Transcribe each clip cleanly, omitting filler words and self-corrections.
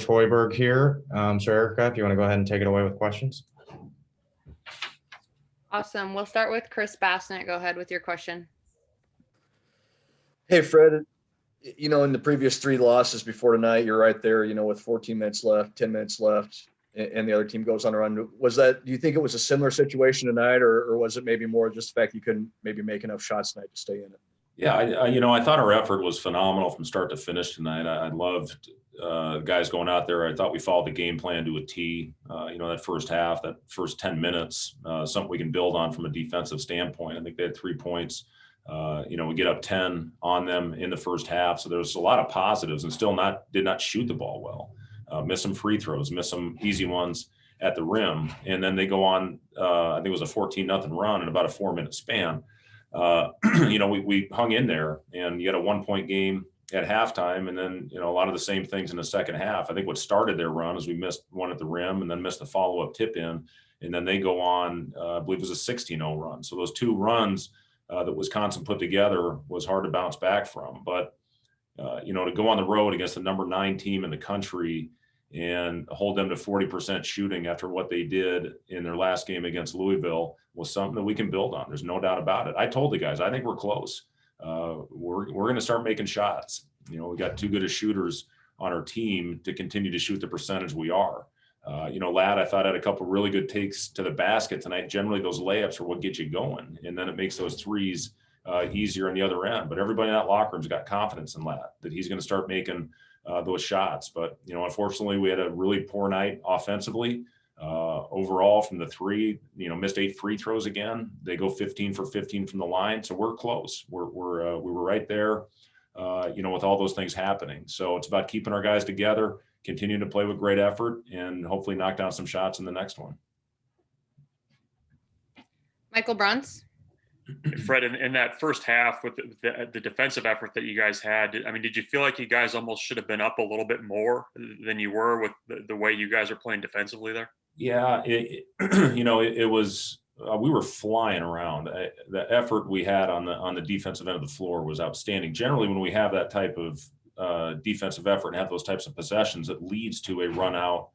Hoiberg here. So Erica, if you want to go ahead and take it away with questions. Awesome. We'll start with Chris Bassnett. Go ahead with your question. Hey, Fred, in the previous 3 losses before tonight, you're right there, with 14 minutes left, 10 minutes left, and the other team goes on a run. Do you think it was a similar situation tonight, or was it maybe more just the fact you couldn't maybe make enough shots tonight to stay in it? Yeah, I thought our effort was phenomenal from start to finish tonight. I loved guys going out there. I thought we followed the game plan to a T. That first half, that first 10 minutes, something we can build on from a defensive standpoint. I think they had 3 points. We get up 10 on them in the first half. So there's a lot of positives, and still did not shoot the ball well. Miss some free throws, miss some easy ones at the rim. And then they go on, I think it was a 14-0 run in about a 4-minute span. We hung in there, and you had a 1-point game at halftime, and then, a lot of the same things in the second half. I think what started their run is we missed one at the rim and then missed the follow-up tip in. And then they go on, I believe it was a 16-0 run. So those 2 runs that Wisconsin put together was hard to bounce back from. But, to go on the road against the number 9 team in the country and hold them to 40% shooting after what they did in their last game against Louisville was something that we can build on. There's no doubt about it. I told the guys, I think we're close. We're going to start making shots. We got too good of shooters on our team to continue to shoot the percentage we are. Ladd, I thought, had a couple really good takes to the basket tonight. Generally, those layups are what get you going, and then it makes those threes easier on the other end. But everybody in that locker room's got confidence in Ladd that he's going to start making those shots. But, unfortunately, we had a really poor night offensively. Overall from the 3, missed 8 free throws again. They go 15 for 15 from the line. So we're close. We were right there, with all those things happening. So it's about keeping our guys together, continuing to play with great effort, and hopefully knock down some shots in the next one. Michael Bruns. Fred, in that first half with the defensive effort that you guys had, did you feel like you guys almost should have been up a little bit more than you were with the way you guys are playing defensively there? Yeah, it was we were flying around. The effort we had on the defensive end of the floor was outstanding. Generally, when we have that type of defensive effort and have those types of possessions, it leads to a run out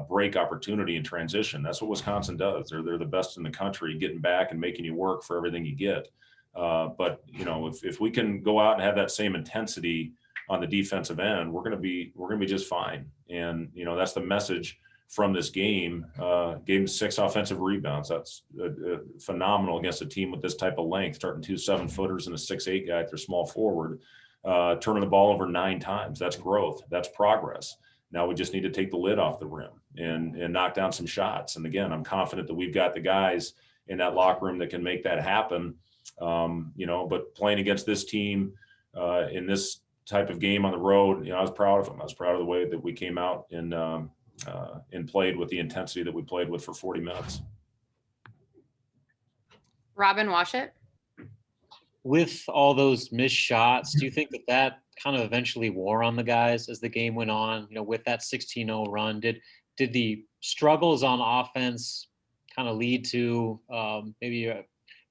break opportunity in transition. That's what Wisconsin does. They're the best in the country, getting back and making you work for everything you get. But if we can go out and have that same intensity on the defensive end, we're going to be just fine. And that's the message from this game. Gave 6 offensive rebounds. That's phenomenal against a team with this type of length, starting 2 7-footers and a 6'8" guy at their small forward, turning the ball over 9 times. That's growth. That's progress. Now we just need to take the lid off the rim and knock down some shots. And again, I'm confident that we've got the guys in that locker room that can make that happen. But playing against this team in this type of game on the road, I was proud of them. I was proud of the way that we came out and played with the intensity that we played with for 40 minutes. Robin Washut. With all those missed shots, do you think that kind of eventually wore on the guys as the game went on? With that 16-0 run, did the struggles on offense kind of lead to maybe a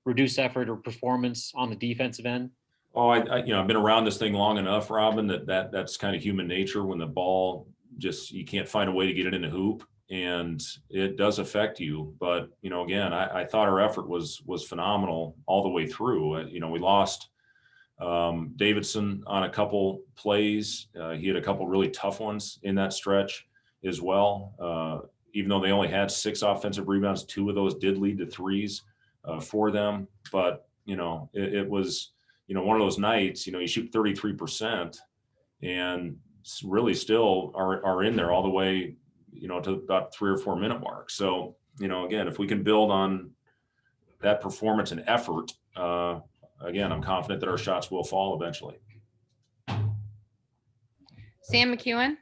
reduced effort or performance on the defensive end? Oh, I've been around this thing long enough, Robin, that's kind of human nature. When the ball you can't find a way to get it in the hoop, and it does affect you. But, again, I thought our effort was phenomenal all the way through. We lost Davidson on a couple plays. He had a couple really tough ones in that stretch as well. Even though they only had 6 offensive rebounds, 2 of those did lead to threes for them. But, it was, one of those nights, you shoot 33% and really still are in there all the way, to about 3 or 4 minute mark. So, again, if we can build on that performance and effort, again, I'm confident that our shots will fall eventually. Sam McEwen.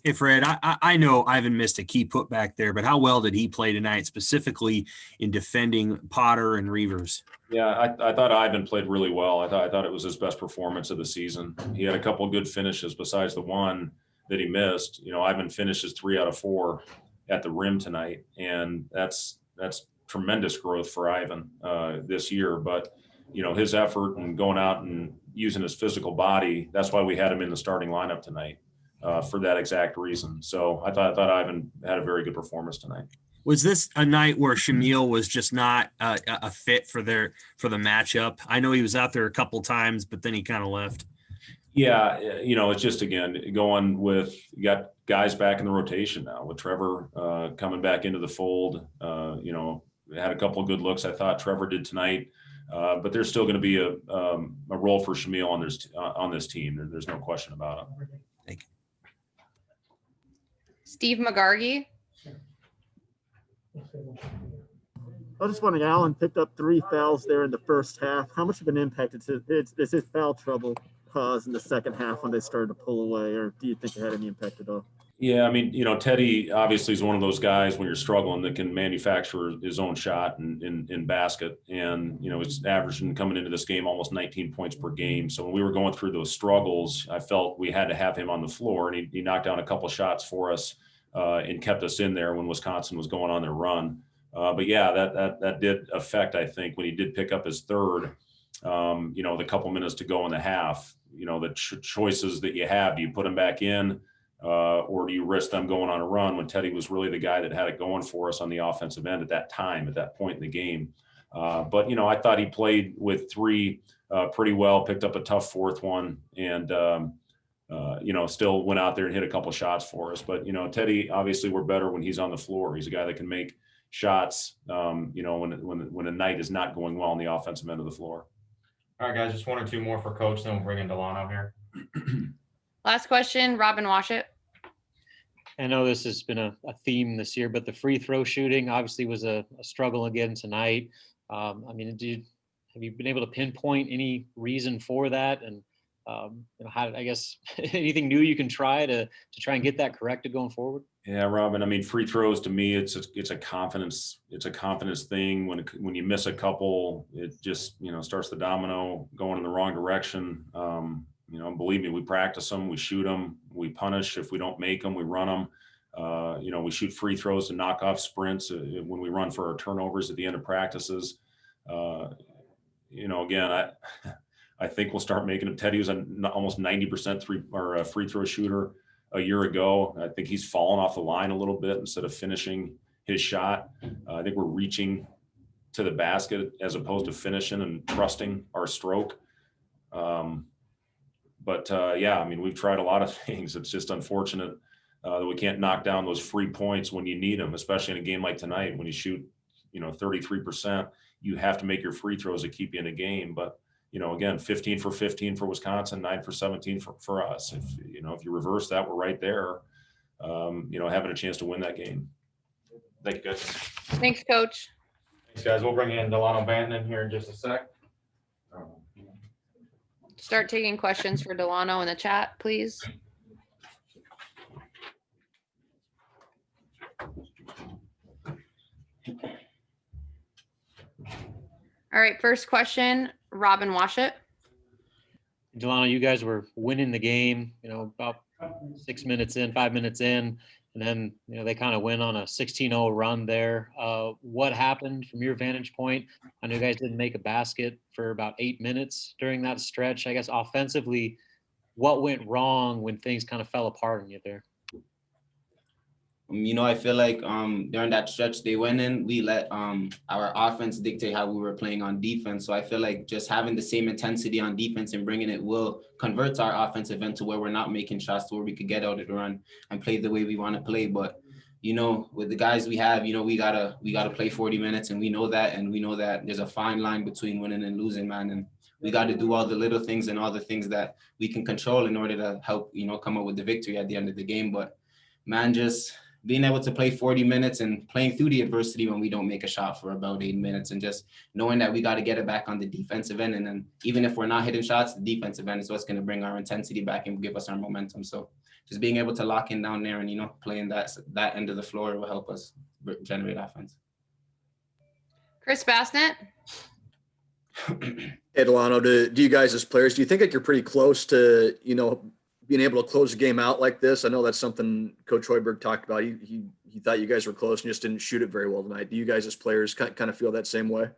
Hey, Fred, I know Ivan missed a key putback there, but how well did he play tonight, specifically in defending Potter and Reavers? Yeah, I thought Ivan played really well. I thought it was his best performance of the season. He had a couple of good finishes besides the one that he missed. Ivan finishes 3 out of 4 at the rim tonight, and that's tremendous growth for Ivan this year. But his effort and going out and using his physical body, that's why we had him in the starting lineup tonight. for that exact reason. So I thought Ivan had a very good performance tonight. Was this a night where Shamil was just not a fit for the matchup? I know he was out there a couple times, but then he kind of left. Yeah, it's just, again, going with, you got guys back in the rotation now with Trevor coming back into the fold. Had a couple of good looks, I thought Trevor did tonight, but there's still going to be a role for Shamil on this team. There's no question about it. Thank you. Steve McGargy. I was just wondering, Allen picked up 3 fouls there in the first half. How much of an impact is his foul trouble cause in the second half when they started to pull away, or do you think it had any impact at all? Yeah, I mean, Teddy obviously is one of those guys when you're struggling that can manufacture his own shot in basket. And, it's averaging coming into this game almost 19 points per game. So when we were going through those struggles, I felt we had to have him on the floor, and he knocked down a couple shots for us and kept us in there when Wisconsin was going on their run. But yeah, that did affect, I think, when he did pick up his third, the couple minutes to go in the half, the choices that you have. Do you put him back in or do you risk them going on a run when Teddy was really the guy that had it going for us on the offensive end at that point in the game? But I thought he played with 3 pretty well, picked up a tough fourth one, and still went out there and hit a couple shots for us. But, Teddy, obviously we're better when he's on the floor. He's a guy that can make shots, when a night is not going well on the offensive end of the floor. All right, guys, just 1 or 2 more for coach, then we'll bring in Delano here. Last question, Robin Washut. I know this has been a theme this year, but the free throw shooting obviously was a struggle again tonight. Have you been able to pinpoint any reason for that? And how, I guess, anything new you can try to try and get that corrected going forward? Yeah, Robin. I mean, free throws to me, it's a confidence thing. When you miss a couple, it just starts the domino going in the wrong direction. Believe me, we practice them, we shoot them, we punish if we don't make them, we run them. We shoot free throws to knock off sprints when we run for our turnovers at the end of practices. Again, I think we'll start making them. Teddy was almost 90% free throw shooter a year ago. I think he's fallen off the line a little bit instead of finishing his shot. I think we're reaching to the basket as opposed to finishing and trusting our stroke. We've tried a lot of things. It's just unfortunate that we can't knock down those free points when you need them, especially in a game like tonight when you shoot, 33%. You have to make your free throws to keep you in a game. But again, 15 for 15 for Wisconsin, 9 for 17 for us. If you reverse that, we're right there, having a chance to win that game. Thank you, guys. Thanks, Coach. Thanks, guys. We'll bring in Delano Banton in here in just a sec. Start taking questions for Delano in the chat, please. All right, first question, Robin Washut. Delano, you guys were winning the game, about 5 minutes in, and then, they kind of went on a 16-0 run there. What happened from your vantage point? I know you guys didn't make a basket for about 8 minutes during that stretch. I guess offensively, what went wrong when things kind of fell apart on you there? I feel like during that stretch they went in, we let our offense dictate how we were playing on defense. So I feel like just having the same intensity on defense and bringing it will convert our offensive end to where we're not making shots, to where we could get out of the run and play the way we want to play. But with the guys we have, we gotta play 40 minutes, and we know that, there's a fine line between winning and losing, man. And we got to do all the little things and all the things that we can control in order to help come up with the victory at the end of the game. But man, just being able to play 40 minutes and playing through the adversity when we don't make a shot for about 8 minutes, and just knowing that we got to get it back on the defensive end. And then even if we're not hitting shots, the defensive end is what's going to bring our intensity back and give us our momentum. So just being able to lock in down there and, playing that end of the floor will help us generate offense. Chris Bassnett. Hey, Delano, do you guys as players, do you think like you're pretty close to, being able to close the game out like this? I know that's something Coach Hoiberg talked about. He thought you guys were close and just didn't shoot it very well tonight. Do you guys as players kind of feel that same way?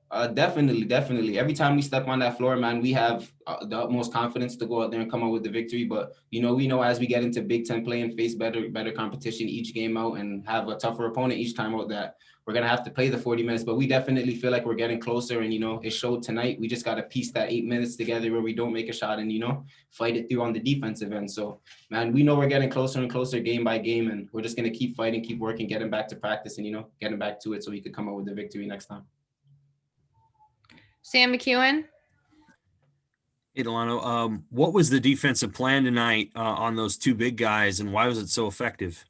Definitely. Every time we step on that floor, man, we have the utmost confidence to go out there and come out with the victory. But we know as we get into Big Ten play and face better competition each game out and have a tougher opponent each time out, that we're gonna have to play the 40 minutes. But we definitely feel like we're getting closer, and it showed tonight. We just got to piece that 8 minutes together where we don't make a shot and fight it through on the defensive end. So, man, we know we're getting closer and closer game by game, and we're just gonna keep fighting, keep working, getting back to practice, and getting back to it so we could come out with the victory next time. Sam McEwen. Hey, Delano, what was the defensive plan tonight on those two big guys, and why was it so effective?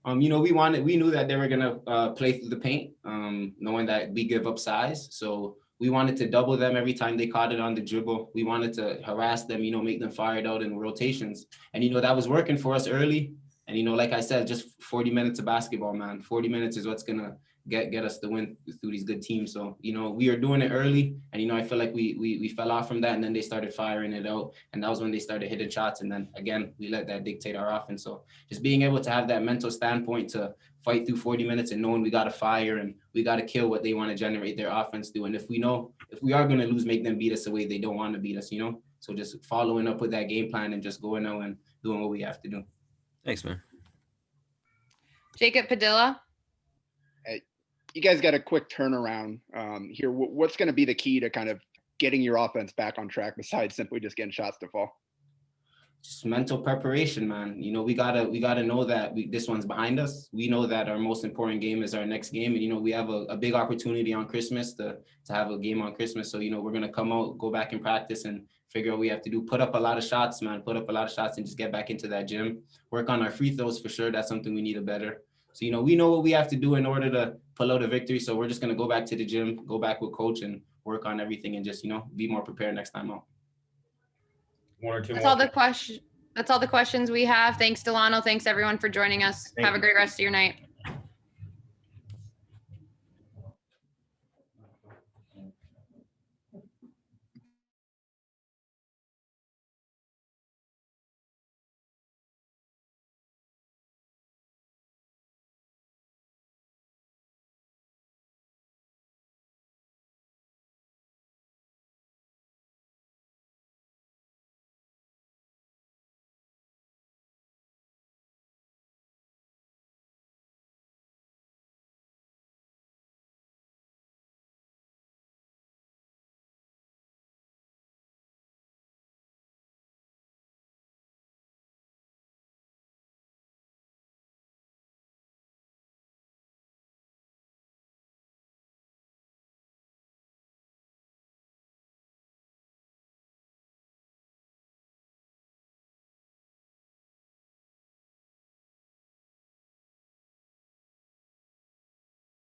We knew that they were gonna play through the paint, knowing that we give up size. So we wanted to double them every time they caught it on the dribble. We wanted to harass them, make them fired out in rotations. And that was working for us early. And like I said, just 40 minutes of basketball, man. 40 minutes is what's gonna get us the win through these good teams. So we are doing it early, and I feel like we fell off from that, and then they started firing it out, and that was when they started hitting shots, and then again we let that dictate our offense. So just being able to have that mental standpoint to fight through 40 minutes and knowing we got to fire and we got to kill what they want to generate their offense through. And if we are going to lose, make them beat us the way they don't want to beat us. So just following up with that game plan and just going out and doing what we have to do. Thanks, man. Jacob Padilla. You guys got a quick turnaround here. What's going to be the key to kind of getting your offense back on track besides simply just getting shots to fall? Just mental preparation, man. We gotta know that this one's behind us. We know that our most important game is our next game, and we have a big opportunity on Christmas to have a game on Christmas. So we're gonna come out, go back and practice, and figure out what we have to do. Put up a lot of shots, man. Put up a lot of shots, and just get back into that gym. Work on our free throws for sure. That's something we need to better. So we know what we have to do in order to pull out a victory. So we're just gonna go back to the gym, go back with coach, and work on everything, and just be more prepared next time out. One or two That's more. all the questions we have. Thanks, Delano. Thanks everyone for joining us. Thank Have a you. great rest of your night.